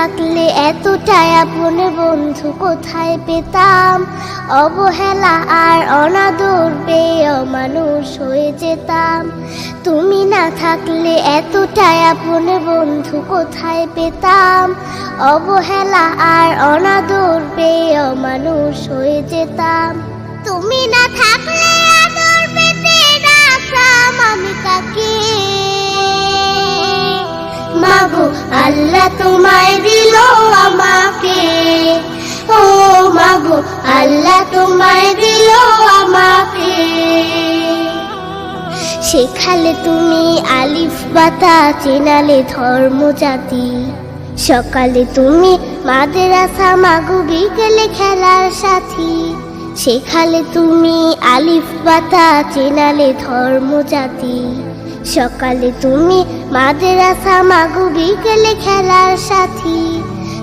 থাকলে এতটাই আপন বন্ধু কোথায় পেতাম। অবহেলা আর অনাদর পেয়ে অমানুষ হয়ে যেতাম। তুমি না থাকলে এতটাই আপন বন্ধু কোথায় পেতাম। অবহেলা আর অনাদর পেয়ে অমানুষ হয়ে যেতাম। তুমি না থাকলে আদর পেতে রাখতাম আমি কাকে। মাগো আল্লাহ তোমায় দিল আমাকে, ও মাগো আল্লাহ তোমায় দিল আমাকে। শেখালে তুমি আলিফ বাতা, চেনালে ধর্ম জাতি। সকালে তুমি মাদ্রাসা, মাগো বিকেলে খেলার সাথী। শেখালে তুমি আলিফ বাতা, চেনালে ধর্ম জাতি। সকালে তুমি মাদ্রাসা, মাগো বিকেলে খেলার সাথী।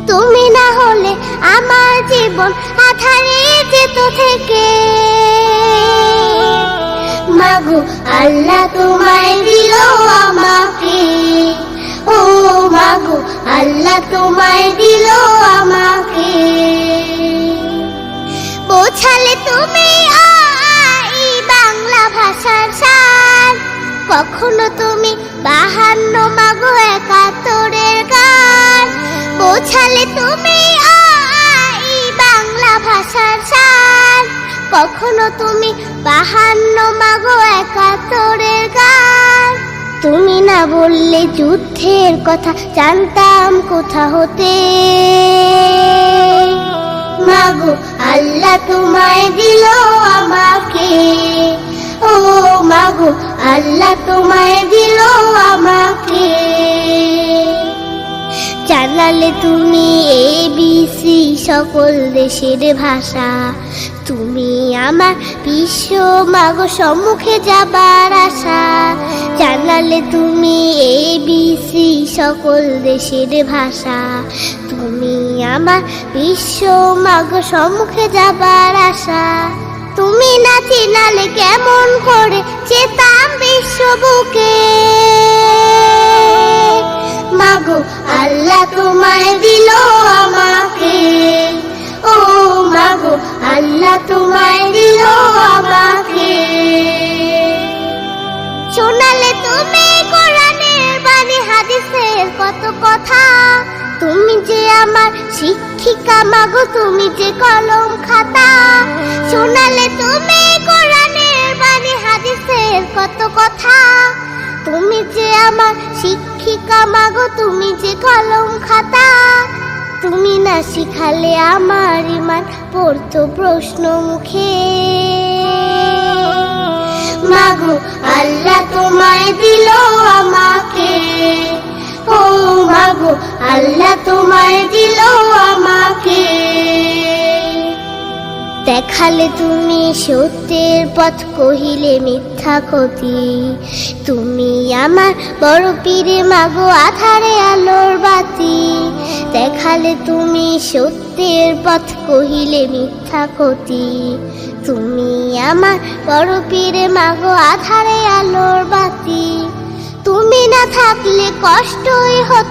তুমি না হলে আমার জীবন আধারে যেত থেকে। মাগো আল্লাহ তোমায় দিল আমাকে, ও মাগো আল্লাহ তোমায় দিল আমাকে। বোঝালে তুমি বাংলা ভাষার সার। কখনো তুমি 52 মাগো 71-এর গান। বোঝালে তুমি বাংলা ভাষার সার। কখনো তুমি 52 মাগো 71-এর গান। তুমি না বললে যুদ্ধের কথা জানতাম কোথা হতে। মাগো আল্লাহ তোমায় দিল আমাকে, ও মাগো আল্লাহ তোমায় দিল আমাকে। জানালে তুমি ABC সকল দেশের ভাষা। তুমি আমার বিশ্ব মাগো সম্মুখে যাবার আশা। জানালে তুমি ABC সকল দেশের ভাষা। তুমি আমার বিশ্ব মাগো সম্মুখে যাবার আশা। তুমি না চিনালে কেমন করে যেতাম বিশ্ব বুকে। মাগো আল্লাহ তোমায় দিল আমাকে, ও মাগো আল্লাহ তোমায় দিল আমাকে। শোনালে তুমি কোরআনের বাণী, হাদিসের কত কথা। তুমি যে আমার শিক্ষিকা মাগো, তুমি যে কলম খাতা। শোনালে তুমি কোরআনের বাণী, হাদিসের কত কথা। তুমি যে আমার শিক্ষিকা মাগো, তুমি যে কলম খাতা। তুমি না শিখালে আমার ইমান পড়তো প্রশ্ন মুখে। মাগো আল্লাহ তোমায় দিল আমাকে, ও মাগো আল্লাহ তোমায় দিল আমাকে। দেখালে তুমি সত্যের পথ, কহিলে মিথ্যা ক্ষতি। তুমি আমার বড় পীরে মাগো, আধারে আলোর বাতি। দেখালে তুমি সত্যের পথ, কহিলে মিথ্যা ক্ষতি। তুমি আমার বড় পীরে মাগো, আধারে আলোর বাতি। তুমি না থাকলে কষ্টই হতো।